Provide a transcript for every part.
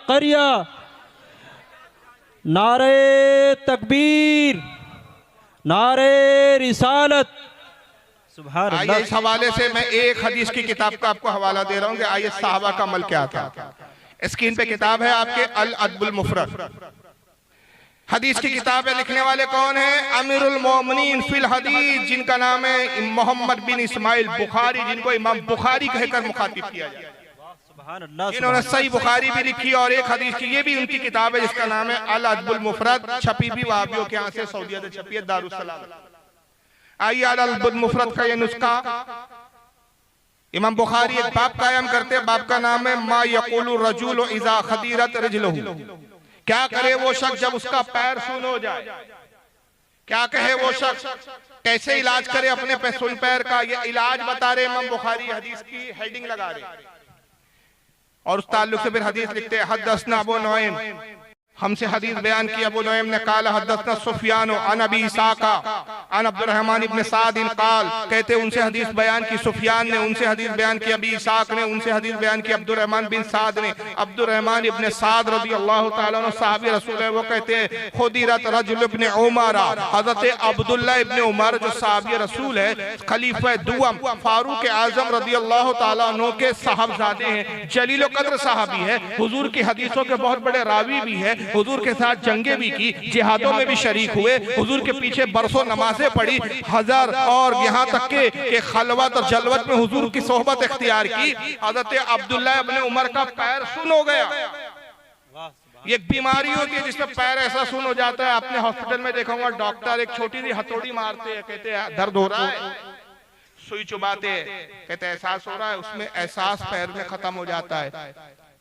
करिया, नारे तकबीर, नारे रिसालत। सुभान अल्लाह। इस हवाले से मैं एक हदीस की किताब का आपको हवाला दे रहा हूँ कि आइए साहबा का अमल क्या था। स्क्रीन पे किताब है आपके अल अदबुल मुफरद, हदीस की किताब है। लिखने वाले कौन है? अमीरुल मोमिनीन फिल हदीस, जिनका नाम है मोहम्मद बिन इस्माइल बुखारी, जिनको इमाम बुखारी कहकर मुखातिब किया जाए। इन्होंने सही बुखारी भी लिखी और एक हदीस की, ये भी उनकी किताब है जिसका नाम है अल अदबुल मुफरद। छपी भी वहाबियों के यहाँ से, सऊदीया से छपी है, दारुस्सलाम। आइए अल अदबुल मुफरद का ये नुस्खा, इमाम बुखारी एक बाब कायम करते हैं। बाब का नाम है मा यक़ूलु रजुलु इज़ा खदीरत रिजलुहु, क्या करे वो शख्स जब उसका पैर सुन हो जाए। क्या कहे वो शख्स, कैसे इलाज करे अपने सुन पैर का, ये इलाज बता रहे इमाम बुखारी, हदीस की हेडिंग लगा रहे। और उस ताल्लुक से फिर हदीस लिखते हैं हदसना अबू नुऐम, हमसे हदीस बयान की अबू नुऐम ने, काल हदसना सुफयान अन अबी इसाका अन अब्दुर्रहमान इब्न साद काल, कहते उनसे हदीस बयान की सुफयान ने, उनसे हदीस बयान की अबी इसाक ने, उनसे हदीस बयान की अब्दुर्रहमान बिन साद ने। अब्दुर्रहमान इब्न साद रज़ियल्लाहु ताला अन्हु सहाबी रसूल है, वो कहते हैं खुदिरत रजुल इब्न उमर, हजरत अब्दुल्लाह इब्न उमर जो सहाबी रसूल है, खलीफा दुआम फारूक आजम रज़ियल्लाहु ताला अन्हु के साहबजादे हैं, जलील कद्र सहाबी है, हुजूर की हदीसों के बहुत बड़े रावी भी है, हुजूर के साथ जंगे भी की, जिहादों में भी शरीक हुए, हुजूर के पीछे बरसों नमाजें पढ़ी हजार, और यहाँ तक के खलवत और जलवत में हुजूर की सोहबत इख्तियार की। हजरत अब्दुल्लाह इब्न उमर का पैर सुन हो गया। ये एक बीमारी होती है जिसमें पैर ऐसा सुन हो जाता है। आपने हॉस्पिटल में देखा होगा, डॉक्टर एक छोटी सी हथौड़ी मारते हैं, कहते हैं दर्द हो रहा है, सुई चुबाते हैं, कहते हैं एहसास हो रहा है, उसमें एहसास पैर में खत्म हो जाता है।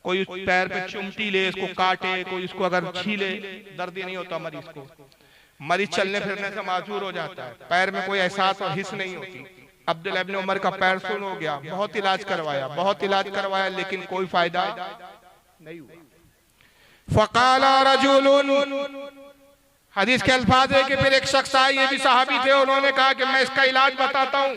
कोई उस पैर पे चुमटी ले, इसको काटे, कोई इसको अगर छीले, दर्द ही नहीं होता मरीज को। मरीज चलने फिरने से माजूर हो जाता है, पैर में कोई एहसास और हिस्स नहीं होती। अब्दुल्लाह इब्न उमर का पैर सुन हो गया, बहुत इलाज करवाया, बहुत इलाज करवाया, लेकिन कोई फायदा नहीं हुआ। फ़क़ाला रजुलुन, हदीस के अल्फाज है कि फिर एक शख्स आए, ये भी सहाबी थे, उन्होंने कहा कि मैं इसका इलाज बताता हूँ।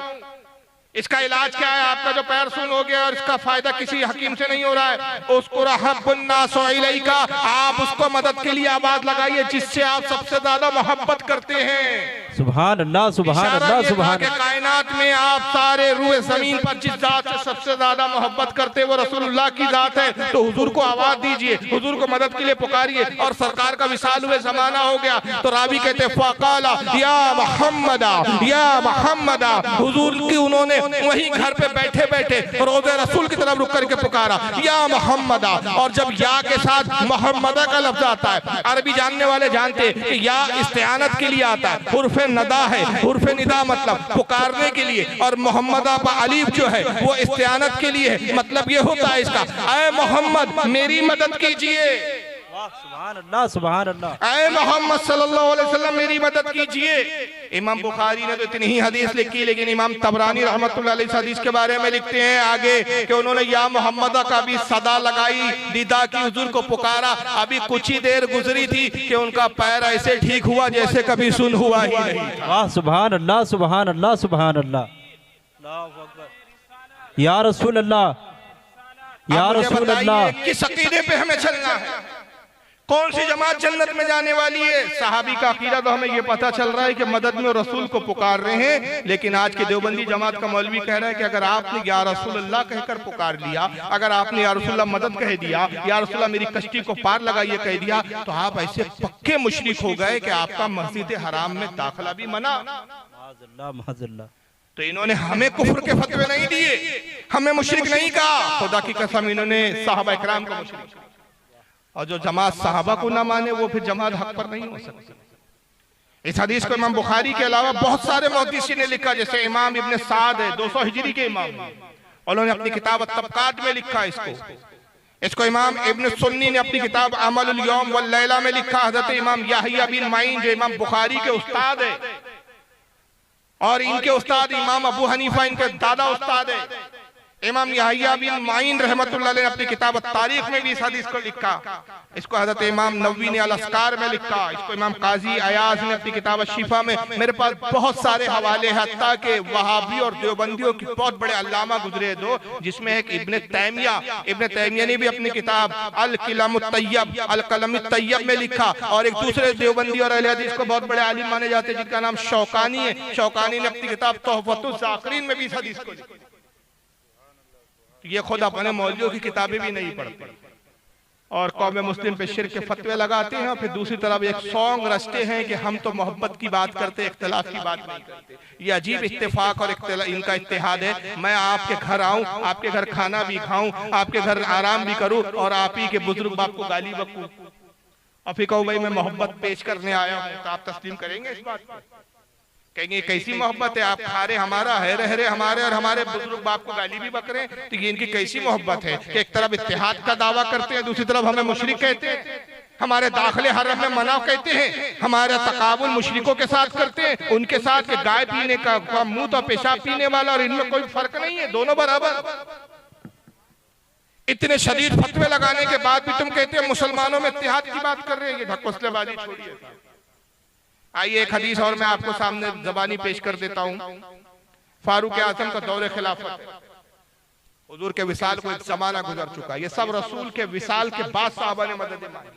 इसका इलाज क्या है? आपका जो पैर सुन हो गया और इसका फायदा किसी हकीम से नहीं हो रहा है, उसको रहब्बुन्नासु इलैका, आप उसको मदद के लिए आवाज लगाइए जिससे आप सबसे ज्यादा मोहब्बत करते हैं। सुभान अल्लाह, सुभान अल्लाह, सुभान अल्लाह। कायनात में आप सारे रूए जमीन पर जिस जात से सबसे ज्यादा मोहब्बत करते हैं वो रसूलुल्लाह की जात है, तो हुजूर को आवाज दीजिए, हुजूर को मदद के लिए पुकारिए। और सरकार का विसाल हुए जमाना हो गया, तो रावी कहते फ़क़ाला या मुहम्मदा, या मुहम्मदा, हुजूर की उन्होंने वहीं घर पे बैठे बैठे रोज़े रसूल की तरफ रुक करके पुकारा, या मुहम्मदा। और जब या के साथ मोहम्मदा का लफ्ज आता है, अरबी जानने वाले जानते हैं कि या इस्तिआनत के लिए आता है, हुर्फ नदा है, हुर्फ निदा मतलब पुकारने के लिए, और मोहम्मदा पर अलीफ जो है वो इस्तिआनत के लिए है। मतलब ये होता है इसका, ऐ मोहम्मद मेरी मदद कीजिए, सुभान अल्लाह, सुभान अल्लाह, ऐ मोहम्मद सल्लल्लाहु अलैहि वसल्लम मेरी मदद कीजिए। इमाम बुखारी ने तो इतनी ही हदीस लिखी, लेकिन इमाम तबरानी रहमतुल्लाह अलैहि इस हदीस के बारे में लिखते हैं आगे कि उन्होंने या मोहम्मदा का भी सदा लगाई, निदा की, हुजूर को पुकारा। अभी कुछ ही देर गुजरी थी कि उनका पैर ऐसे ठीक हुआ जैसे कभी सुन हुआ ही नहीं। वाह, सुभान अल्लाह, सुभान अल्लाह, सुभान अल्लाह, या रसूल अल्लाह, या रसूल अल्लाह। किस अकीदे पे हमें चलना है? कौन सी जमात जन्नत में जाने वाली है? सहाबी का अकीदा तो हमें ये पता चल रहा है कि मदद में रसूल को पुकार रहे हैं, लेकिन आज के देवबंदी जमात का मौलवी कह रहा है कि अगर आपने या रसूल अल्लाह कहकर पुकार लिया, अगर आपने या रसूल अल्लाह मदद कह दिया, या रसूल अल्लाह मेरी कश्ती को पार लगाइए कह दिया, तो आप ऐसे पक्के मुशरिक हो गए कि आपका मस्जिद हराम में दाखिला भी मना। तो इन्होंने हमें कुफ्र के फतवे नहीं दिए, हमें मुशरिक नहीं कहा, खुदा की कसम इन्होंने साहबा इकराम को मुशरिक। और जो जमात साहबा को ना माने वो फिर जमात हक पर नहीं हो सकती। इस हदीस को इमाम बुखारी के अलावा बहुत सारे मुहद्दिसीन ने लिखा, जैसे इमाम इब्न साद है 200 हिजरी के इमाम, उन्होंने अपनी किताब तबकात में लिखा इसको इमाम इब्न सुन्नी ने अपनी किताब अमलुल यौम वल लैला में लिखा। हजरत इमाम याहिया बिन माइन जो इमाम बुखारी के उस्ताद है, और इनके उस्ताद इमाम अबू हनीफा इनके दादा उस्ताद है, इमाम यहया बिन माइन रहमतुल्लाह अलैह ने अपनी किताब तारीख में भी इस हदीस को लिखा। इसको हजरत इमाम नववी ने अल-अस्कार में लिखा। इसको इमाम काजी अयाज ने अपनी किताब शिफा में। मेरे पास बहुत सारे हवाले हैं, हत्ता के वहाबी और देवबंदियों की बहुत बड़े अल्लामा गुजरे दो, जिसमें एक इब्ने तैमिया ने भी अपनी किताब अल-कलम तैयब में लिखा। और एक दूसरे देवबंदी और अहले हदीस को बहुत बड़े आलिम माने जाते हैं जिनका नाम शौकानी है। शौकानी ने अपनी किताब तोहफतुज़ ज़ाकिरीन में भी इस हदीस को लिखा। ये खुद अपने मौलवियों की किताबें भी नहीं पढ़ते और कौम मुस्लिम पे शिर्क के फतवे लगाते हैं। और फिर दूसरी तरफ एक सॉन्ग रचते हैं कि हम तो मोहब्बत की बात करते हैं, इख्तिलाफ की बात नहीं करते। ये अजीब इत्तेफाक और इनका इत्तेहाद है। मैं आपके घर आऊं, आपके घर खाना भी खाऊं, आपके घर आराम भी करूं और आप ही के बुजुर्ग बाप को गाली बकूं और फिर कहूं भाई मैं मोहब्बत पेश करने आया हूं, तो आप तस्लीम करेंगे इस बात को? कहेंगे कैसी मोहब्बत है, आप खा रहे हमारा है, रह रहे हमारे और हमारे बुजुर्ग बाप को गाली भी बक रहे हैं, तो ये इनकी कैसी मोहब्बत है कि एक तरफ इत्तेहाद का दावा करते हैं, दूसरी तरफ हमें मुशरिक कहते हैं, हमारे दाखिले हरम में मना कहते हैं, हमारा तकाबुल मुशरिकों के साथ करते हैं, उनके साथ के गाय पीने का मुंह तो पेशाब पीने वाला, और इनमें कोई फर्क नहीं है, दोनों बराबर। इतने शदीद फतवे लगाने के बाद भी तुम कहते हैं मुसलमानों में इत्तेहाद की बात कर रहे हैं। ये ढकोसलेबाजी छोड़िए। आइए एक हदीस और मैं आपको सामने ज़बानी पेश कर देता हूं। फारूक आज़म का दौरे खिलाफत है। हुजूर के विसाल को एक जमाना गुजर चुका है। ये सब रसूल के विसाल के बाद साहबा ने मदद मांगी।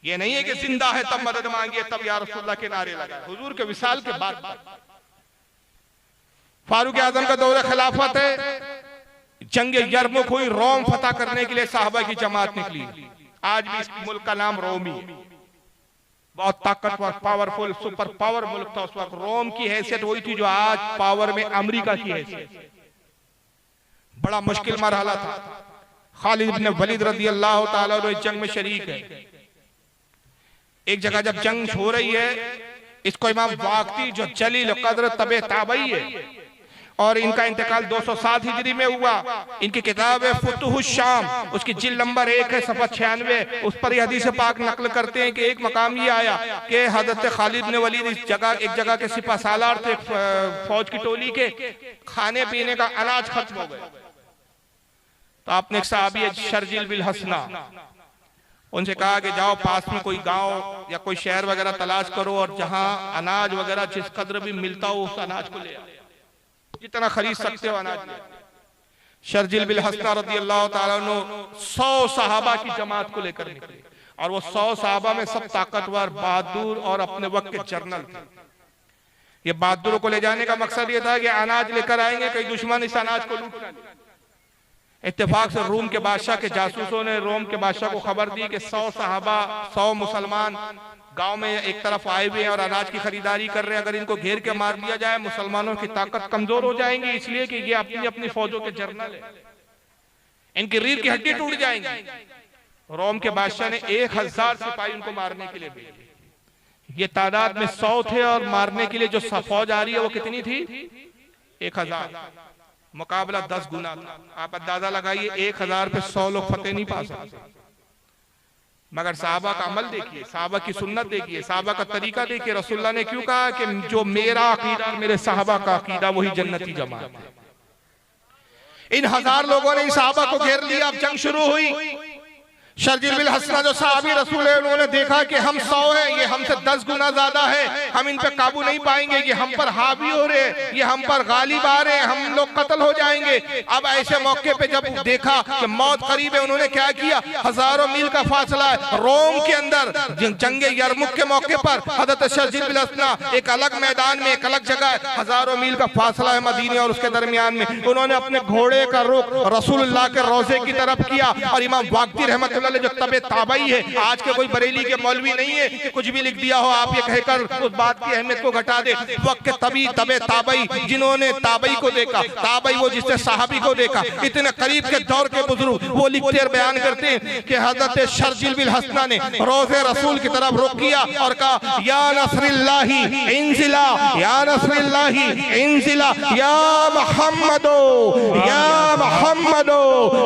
ये नहीं है कि जिंदा है तब मदद मांगी, तब या रसूलुल्लाह के नारे लगाए। हुजूर के विसाल के बाद फारूक आज़म का दौरे खिलाफत है। जंग यरमुक हुई, रोम फतह करने के लिए साहबा की जमात निकली। आज भी इस मुल्क का नाम रोमी, बहुत ताकतवर, पावरफुल, सुपर पावर मुल्क था उस वक्त। रोम की हैसियत वही थी जो आज पावर में अमेरिका की हैसियत। बड़ा मुश्किल मरहला था। खालिद इब्न वलीद रज़ी अल्लाह ताला अन्हु इस जंग में शरीक है। एक जगह जब जंग हो रही है, इसको इमाम वाक़ती जो जलील क़द्र तबे ताबई है और इनका इंतकाल 207 हिजरी में हुआ। इनकी किताब है फुतुहुश शाम, उसकी जिल्द नंबर 1 है, सफ़ा 96। उस पर हदीस पाक नकल करते हैं कि एक मकाम ये आया कि हज़रत खालिद ने वलीद इस जगह एक जगह के सिपा सालार थे फौज की टोली के, खाने पीने का अनाज खत्म हो गया। तो आपने एक सहाबी है शर्जिल बिल हसना, उनसे कहा कि जाओ पास में कोई गांव या कोई शहर वगैरह तलाश करो और जहां अनाज वगैरह जिस कदर भी मिलता हो उस अनाज को ले आओ, जितना खरीद सकते हो अनाज। शर्जिल बिल हसना रज़ी अल्लाह ताला अन्हु 100 सहाबा की जमात को लेकर निकले और वो 100 सहाबा में सब ताकतवर, बहादुर और अपने वक्त के जर्नल थे। ये बहादुरों को ले जाने का मकसद ये था कि अनाज लेकर आएंगे, कई दुश्मन इस अनाज को लूट लेंगे। इत्तेफाक से रूम के बादशाह के जासूसों ने रोम के बादशाह को खबर दी कि 100 सहाबा, 100 मुसलमान गांव में एक तरफ आए हुए हैं और अनाज की खरीदारी कर रहे हैं। अगर इनको घेर के मार दिया जाए मुसलमानों की ताकत कमजोर हो जाएंगी, इसलिए कि ये अपनी अपनी फौजों के जर्नल है, इनकी रीढ़ की हड्डी टूट जाएंगी। रोम के बादशाह ने 1000 सिपाही उनको मारने के लिए भेजे। ये तादाद में 100 थे और मारने के लिए जो फौज आ रही है वो कितनी थी? 1000। मुकाबला 10 गुना था। आप अंदाजा लगाइए 1000 पे 100 लोग फतेह नहीं पा सकते। मगर साहबा का अमल देखिए, साहबा की सुन्नत देखिए, साहबा का तरीका देखिए। रसूलुल्लाह ने क्यों कहा कि जो मेरा अकीदा मेरे साहबा का अकीदा वही जन्नती जमात है। इन 1000 लोगों ने इन साहबा को घेर लिया। अब जंग शुरू हुई। शर्जिल बिल हसना जो साहबी रसूल है, उन्होंने देखा कि हम 100 हैं, ये हमसे 10 गुना ज्यादा है, हम इन पे काबू नहीं पाएंगे, ये हम पर हावी हो रहे, ये हम पर गालिब आ रहे, हम लोग कत्ल हो जाएंगे। अब ऐसे मौके पे जब देखा कि मौत करीब है, उन्होंने क्या किया? हजारों मील का फासला है रोम के अंदर, जंगे यरमुक के मौके पर हजरत शर्जिल बिल हसना एक अलग मैदान में, एक अलग जगह, हजारों मील का फासला है मदीने और उसके दरमियान में, उन्होंने अपने घोड़े का रुख रसूलुल्लाह के रोजे की तरफ किया। और इमाम वाक़ती रहमतुल्लाह जो तबे ताबई है, आज के कोई बरेली के मौलवी नहीं है कि कुछ भी लिख दिया हो आप ये कहकर उस बात की अहमियत को घटा दे। वक्त के तबे ताबई जिन्होंने ताबई को देखा, ताबई वो जिसने साहबी को देखा, इतने करीब के दौर के बुजुर्ग वो लिखते और बयान करते हैं कि हजरत शर्जिल बिल हसना ने रोज़े रसूल की तरफ रुख किया और कहा या नस्रिल्लाही इंजिला, या नस्रिल्लाही इंजिला, या मुहम्मदो, या मुहम्मदो,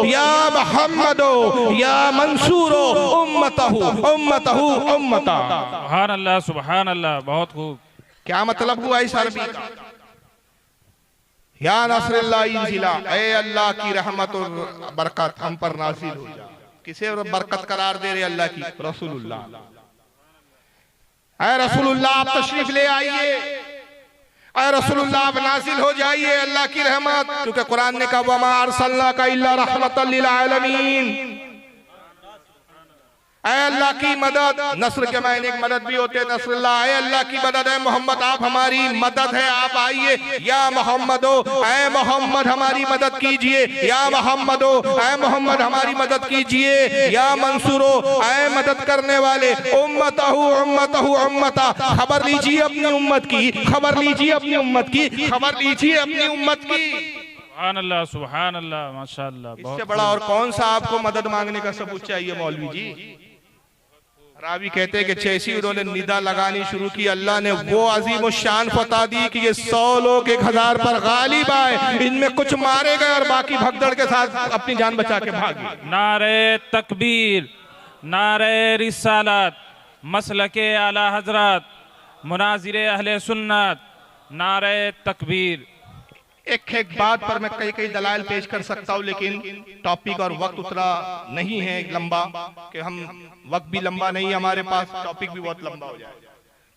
या मुहम्मदो, या मंसूर उम्मतहु उम्मतहु उम्मता। सुभान अल्लाह, सुभान अल्लाह, बहुत खूब। क्या मतलब हुआ इस अरबी का? या नसरुल्लाह इंजिला, ऐ अल्लाह की रहमत और बरकत हम पर नाजिल हो जा। किसे बरकत करार दे रहे अल्लाह की? रसूलुल्लाह। ऐ रसूलुल्लाह आप तशरीफ ले आइए, ऐ रसूलुल्लाह आप नाजिल हो जाइए अल्लाह की रहमत, क्योंकि कुरान ने कहा वमा अरसलनाका इल्ला रहमतल लिल आलमीन। ऐ अल्लाह की मदद, नस्र के मायने एक मदद भी होते हैं नसरुल्लाह। ऐ अल्लाह की मदद है मोहम्मद, आप हमारी मदद है, आप आइए। या मोहम्मदो, ऐ मोहम्मद हमारी मदद कीजिए। या मोहम्मदो, ऐ मोहम्मद हमारी मदद कीजिए। या मंसूरो, ऐ मदद करने वाले। उम्मतहु उम्मतहु उम्मता, खबर लीजिए अपनी उम्मत की, खबर लीजिए अपनी उम्मत की, खबर लीजिए अपनी उम्मत की। सुभान अल्लाह, सुभान अल्लाह, माशाअल्लाह। इससे बड़ा और कौन सा आपको मदद मांगने का सबूत चाहिए मौलवी जी? रावी कहते हैं कि जैसी उन्होंने निदा लगानी शुरू की, अल्लाह ने वो अजीम शान फता दी कि ये 100 लोग 1000 पर गालिब आए, इनमें कुछ मारे गए और बाकी भगदड़ के साथ अपनी जान बचा के भागे। नारे तकबीर, नारे रिसालत, मसलके आला हजरत, मुनाजिरे अहले सुन्नत, नारे तकबीर। एक एक बात पर मैं कई कई दलाइल पेश कर सकता हूँ, लेकिन टॉपिक और वक्त उतना नहीं है लंबा कि हम, वक्त भी लंबा नहीं है हमारे पास, टॉपिक भी बहुत लंबा हो जाए।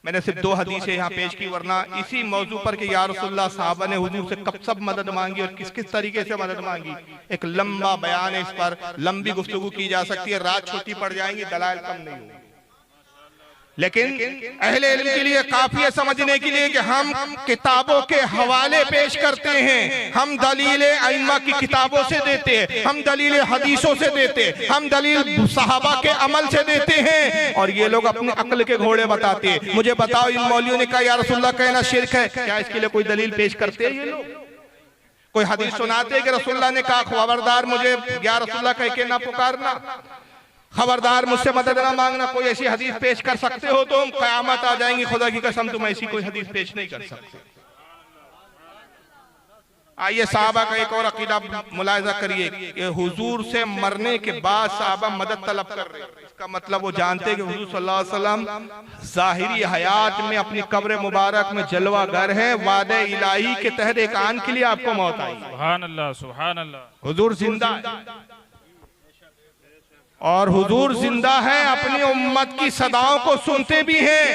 मैंने सिर्फ 2 हदीसें यहाँ पेश की, वरना इसी मौजू पर कि या रसूलुल्लाह साहबा ने हुजूर से कब सब मदद मांगी और किस किस तरीके से मदद मांगी, एक लंबा बयान है। इस पर लंबी गुफ्तगू की जा सकती है, रात छोटी पड़ जाएंगी, दलाइल कम नहीं होगी। लेकिन अहले इल्म के लिए काफी है समझने के लिए कि हम किताबों के हवाले पेश करते हैं, हम दलील अइम्मा की किताबों से देते हैं, हम दलील हदीसों से देते हैं, हम दलील सहाबा के अमल से देते हैं, और ये लोग अपने अक्ल के घोड़े बताते हैं। मुझे बताओ, इन मौलवियों ने कहा या रसूलुल्लाह कहना शिर्क है, क्या इसके लिए कोई दलील पेश करते हैं ये लोग? कोई हदीस सुनाते हैं कि रसूलुल्लाह ने कहा खबरदार मुझे या रसूलुल्लाह कह के ना पुकारना, खबरदार मुझसे मदद ना मांगना? कोई ऐसी हदीस पेश कर सकते हो तो हम कयामत आ जाएंगी, खुदा की कसम तुम ऐसी कोई हदीस पेश नहीं कर सकते। आइए साहबा का एक और अकीदा मुलाहिजा करिए कि हुजूर से मरने के बाद साहबा मदद तलब कर रहे हैं। इसका मतलब वो जानते हैं कि हुजूर सल्लल्लाहु अलैहि वसल्लम ज़ाहिरी हयात में अपनी कब्र मुबारक में जलवा गर है, वादे इलाही के तहत एक आन के लिए आपको मौत आई। सुभान अल्लाह, सुभान अल्लाह। हुजूर जिंदा है, और हुजूर जिंदा है, अपनी उम्मत की सदाओं को सुनते भी हैं।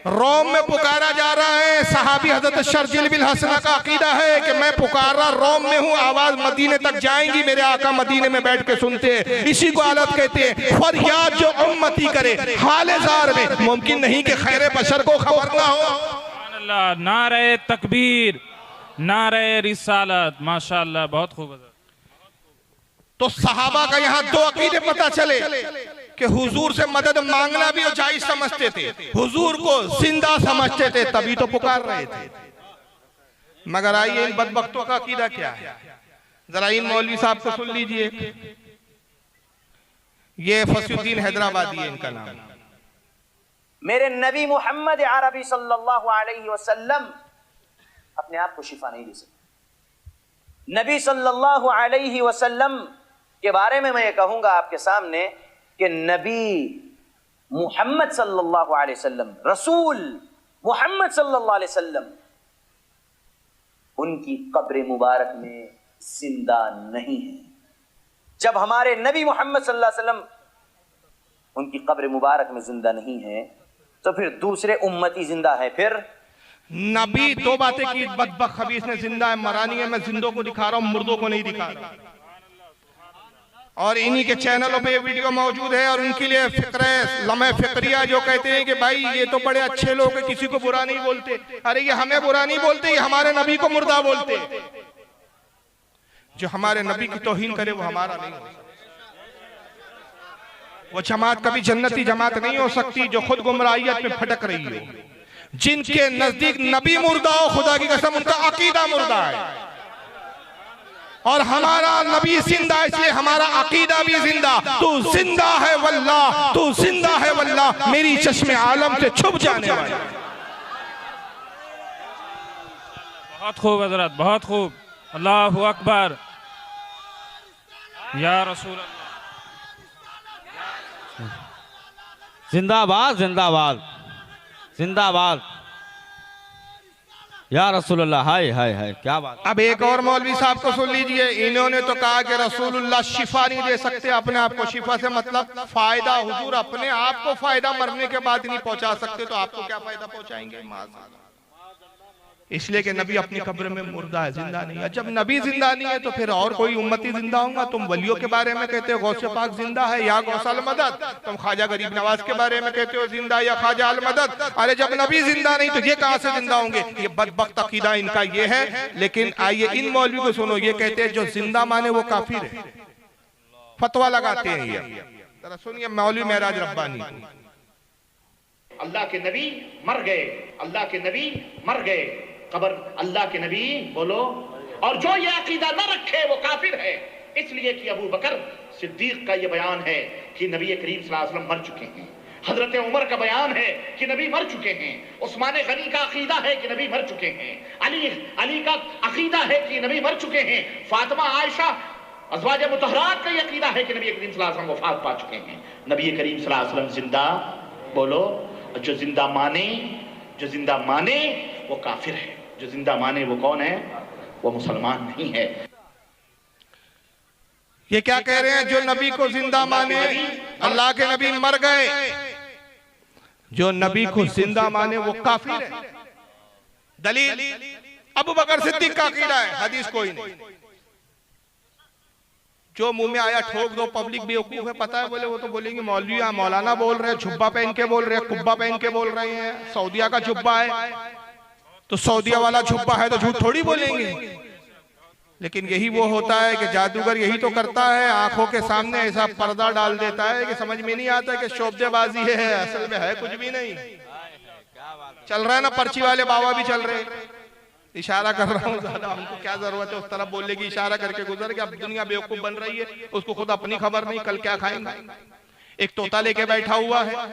रोम में पुकारा जा रहा है, सहाबी हजरत शर्जिल बिन हसना का अकीदा है कि मैं पुकारा रोम में हूँ, आवाज मदीने तक जाएंगी, मेरे आका मदीने में बैठ के सुनते हैं। इसी को हालत कहते हैं, फरियाद जो उम्मती करे हाले जार में, मुमकिन नहीं कि खैर बशर को खबर ना हो। सुभान अल्लाह, नारे तकबीर, नारे रिसालत, माशाअल्लाह, बहुत खूब। तो सहाबा का यहाँ 2 अकीदे पता चले कि हुजूर से मदद मांगना भी जायज समझते थे, हुजूर को जिंदा समझते थे, तभी तो पुकार रहे थे। मगर आइए इन बदबख्तों का अकीदा क्या है, जरा इन मौलवी साहब को सुन लीजिए। ये फसीउद्दीन हैदराबादी है इनका नाम। मेरे नबी मोहम्मद अरबी सल्लल्लाहु अलैहि वसल्लम अपने आप को शिफा नहीं दे सकते। नबी सल्लल्लाहु अलैहि वसल्लम के बारे में मैं ये कहूंगा आपके सामने कि नबी मोहम्मद सल्लल्लाहु अलैहि वसल्लम, रसूल मोहम्मद सल्लल्लाहु अलैहि वसल्लम, उनकी कब्र मुबारक में जिंदा नहीं है। जब हमारे नबी मोहम्मद सल्लल्लाहु अलैहि वसल्लम उनकी कब्र मुबारक में जिंदा नहीं है, तो फिर दूसरे उम्मती जिंदा है। फिर नबी 2 बातें की, बदबख्त खबीस ने जिंदा है, मरानी है, मैं जिंदों को दिखा रहा हूं, मुर्दों को नहीं दिखा रहा। और इन्हीं के चैनलों पे ये वीडियो मौजूद है, और उनके लिए फिक्र लम्हे फिक्रिया जो कहते हैं कि भाई ये तो बड़े अच्छे लोग हैं, किसी को बुरा नहीं बोलते। अरे ये हमें बुरा नहीं बोलते, ये हमारे नबी को मुर्दा बोलते। जो हमारे नबी की तौहीन करे वो हमारा नहीं हो सकता। वो जमात कभी जन्नती जमात नहीं हो सकती जो खुद गुमराहियत में भटक रही हो। जिनके नजदीक नबी मुर्दा हो, खुदा की कसम उनका अकीदा मुर्दा है, और हमारा नबी जिंदा है, इसलिए हमारा अकीदा भी जिंदा। तू जिंदा है वल्लाह, तू जिंदा है वल्लाह, मेरी चश्मे आलम से छुप जाने वाला। बहुत खूब हजरत, बहुत खूब। अल्लाहु अकबर, या रसूल अल्लाह। जिंदाबाद जिंदाबाद जिंदाबाद। या रसूलुल्लाह, हाय हाय हाय, क्या बात। अब एक और मौलवी साहब को सुन लीजिए, इन्होंने तो कहा कि रसूलुल्लाह शिफा नहीं दे सकते अपने आप को। शिफा से मतलब फायदा, हुजूर अपने आप को फायदा मरने के बाद नहीं पहुंचा सकते, तो आपको क्या फायदा पहुंचाएंगे? इसलिए कि नबी अपनी कब्र में मुर्दा है, जिंदा नहीं है। जब नबी जिंदा नहीं है तो फिर और कोई उम्मती जिंदा होगा? तुम वलियों के बारे में कहते हो गौसे पाक जिंदा है या गौसल मदद, तुम ख्वाजा गरीब नवाज के बारे में कहते हो जिंदा या ख्वाजा अल मदद। अरे जब नबी जिंदा नहीं तो ये कहां से जिंदा होंगे? ये बदबख्त अकीदा इनका ये है। लेकिन आइए इन मौलवी को सुनो, ये कहते हैं जो जिंदा माने वो काफिर है, फतवा लगाते हैं ये। जरा सुनिए मौलवी महराज रब्बानी। अल्लाह के नबी मर गए, अल्लाह के नबी मर गए, कब्र अल्लाह के नबी बोलो। और जो ये अकीदा न रखे वो काफिर है। इसलिए कि अबू बकर सिद्दीक का ये बयान है कि नबी करीम सल्लल्लाहु अलैहि वसल्लम मर चुके हैं। हजरत उमर का बयान है कि नबी मर चुके हैं। उस्मान गनी का अकीदा है कि नबी मर चुके हैं। अली का अकीदा है कि नबी मर चुके हैं। फातिमा आयशा अज़वाज मुतहरात का ये अकीदा है कि नबी करीम सल्लल्लाहु अलैहि वसल्लम वफात पा चुके हैं। नबी करीम सल्लल्लाहु अलैहि वसल्लम जिंदा बोलो। जो जिंदा माने वो काफिर है, जो जिंदा माने वो कौन है? वो मुसलमान नहीं है। ये क्या कह रहे हैं? जो नबी को जिंदा माने, अल्लाह के नबी मर गए, जो नबी को जिंदा माने वो काफिर है। दलील अबू बकर सिद्दीक का अकीदा है, हदीस कोई नहीं। जो मुंह में आया ठोक दो, पब्लिक बेवकूफ है, पता है बोले वो तो बोलेंगे मौलवी मौलाना बोल रहे हैं, जुब्बा पहन के बोल रहे हैं, कुब्बा पहन के बोल रहे हैं, सऊदिया का जुब्बा है तो सऊदिया वाला जुब्बा है तो झूठ थोड़ी बोलेंगे। लेकिन यही वो होता है कि जादूगर यही तो करता है, आंखों के सामने ऐसा पर्दा डाल देता है कि समझ में नहीं आता कि शोबदेबाजी है, असल में है कुछ भी नहीं। चल रहा है ना, पर्ची वाले बाबा भी चल रहे, इशारा कर रहा हूँ, ज्यादा हमको क्या जरूरत है उस तरफ बोलने की, इशारा करके गुजर के। अब दुनिया बेवकूफ बन रही है, उसको खुद अपनी खबर नहीं कल क्या खाएंगे। एक तोता लेके बैठा हुआ है,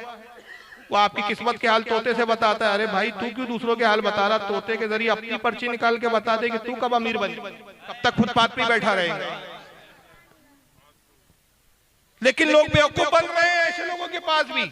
वो आपकी किस्मत के हाल तोते से बताता है। अरे भाई तू क्यों दूसरों के हाल बता रहा? तोते के जरिए अपनी पर्ची निकाल के बता दे कि तू कब अमीर बन, कब तक फुटपाथ पे बैठा रहेगा। लेकिन लोग बेवकूफ बन रहे हैं ऐसे लोगों के पास भी।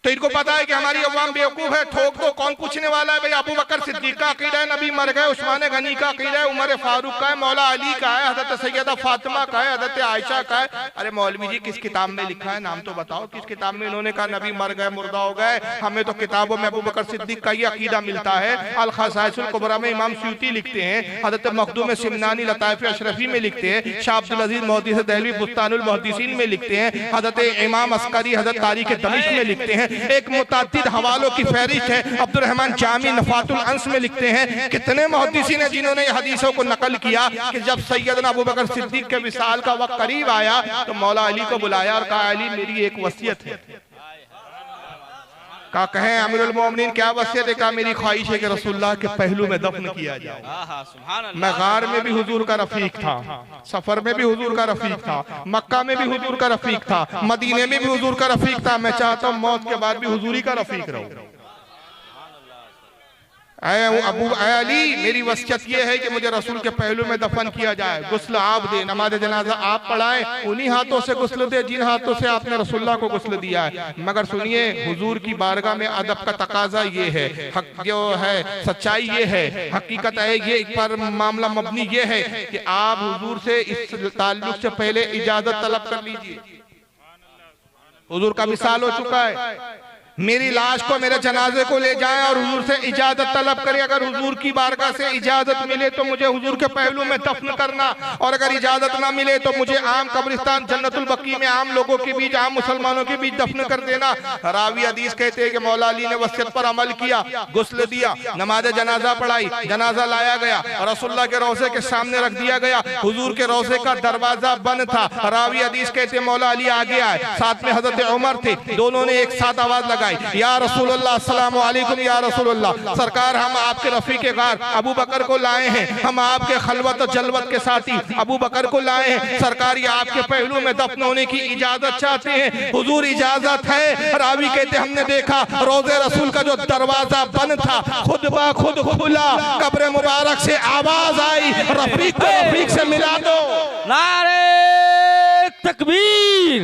तो इनको पता है कि हमारी अवाम बेवकूफ है, ठोक दो, कौन पूछने वाला है? भाई अबू बकर सिद्दीक का अकीदा है नबी मर गए, उस्मान गनी का अकीदा है, उमर फारूक का है, मौला अली का है, हजरत सैयदा फातिमा का है, हजरत आयशा का है। अरे मौलवी जी किस किताब में लिखा है? नाम तो बताओ किस किताब में इन्होंने कहा नबी मर गए, मुर्दा हो गए? हमें तो किताबों में अबू बकर सिद्दीक का ये अकीदा मिलता है। अल खसाइसुल कुबरा में इमाम सूती लिखते हैं, हजरत मखदूम सिमनानी लताइफ अशरफी में लिखते हैं, शाह अब्दुल अजीज मुहद्दिस दहलवी बुस्तानुल मुहद्दिसीन में लिखते हैं, हजरत इमाम अस्करी हजरत तारीख दमिश्क में लिखते हैं। एक हवालों की फहरिस्त है, अब्दुल रहमान जामी नफातुल अंस में लिखते हैं। कितने मुहद्दिसीन हैं जिन्होंने हदीसों को नकल किया कि जब सैयदना अबू बकर सिद्दीक के विसाल का वक्त करीब आया तो मौला अली को बुलाया और कहा अली मेरी एक वसीयत है। कहा कहें अमीरुल मोमिनीन क्या वसीयत है? कहा मेरी ख्वाहिश है कि रसूलुल्लाह के पहलू में दफन किया जाए। मैं गार में भी हुजूर का रफीक था, सफर में भी हुजूर का रफीक था, मक्का में भी हुजूर का रफीक था, मदीने में भी हुजूर का रफीक था। मैं चाहता हूँ मौत के बाद भी हुजूरी का रफीक रहूं। अली मेरी वसीयत ये है कि मुझे रसूल के पहलू में दफन किया जाए, गुस्ल आप दे, नमाज जनाजा आप पढ़ाएं, उन्हीं हाथों से गुस्ल दे जिन हाथों से आपने रसूलुल्लाह को गुस्ल दिया है। मगर सुनिए हुजूर की बारगाह में अदब का तकाजा ये है, हक जो है सच्चाई ये है, हकीकत है ये पर मामला मबनी ये है कि आप हुजूर से इस ताल्लुक से पहले इजाजत तलब कर लीजिए। हुजूर का विसाल हो चुका है, मेरी लाश को मेरे जनाजे को ले जाएं और हुजूर से इजाजत तलब करें। अगर हुजूर की बारगाह से इजाजत मिले तो मुझे हुजूर के पहलू में दफन करना, और अगर इजाजत ना मिले तो मुझे आम कब्रिस्तान जन्नतुल बकी में आम लोगों के बीच, आम मुसलमानों के बीच दफन कर देना। रावी हदीस कहते हैं कि मौला अली ने वसीयत पर अमल किया, गुस्ल दिया, नमाज जनाजा पढ़ाई, जनाजा लाया गया, रसूलुल्लाह के रोज़े के सामने रख दिया गया। हुजूर के रोज़े का दरवाजा बंद था। रावी हदीस कहते हैं मौला अली आगे आए, साथ में हजरत उमर थे, दोनों ने एक साथ आवाज लगाई या रसूलुल्लाह अस्सलामु अलैकुम या रसूलुल्लाह। सरकार हम आपके रफीके गार अबू बकर को लाए हैं, हम आपके खलवत और जलवत के साथी अबू बकर को लाए हैं। सरकार ये आपके पहलू में दफन होने की इजाजत चाहते हैं। हुजूर इजाजत है? रावी कहते हमने देखा रोज़े रसूल का जो दरवाजा बंद था खुद ब खुद खुला, कब्र मुबारक से आवाज आई रफीक को रफीक से मिला दो। नारे तकबीर।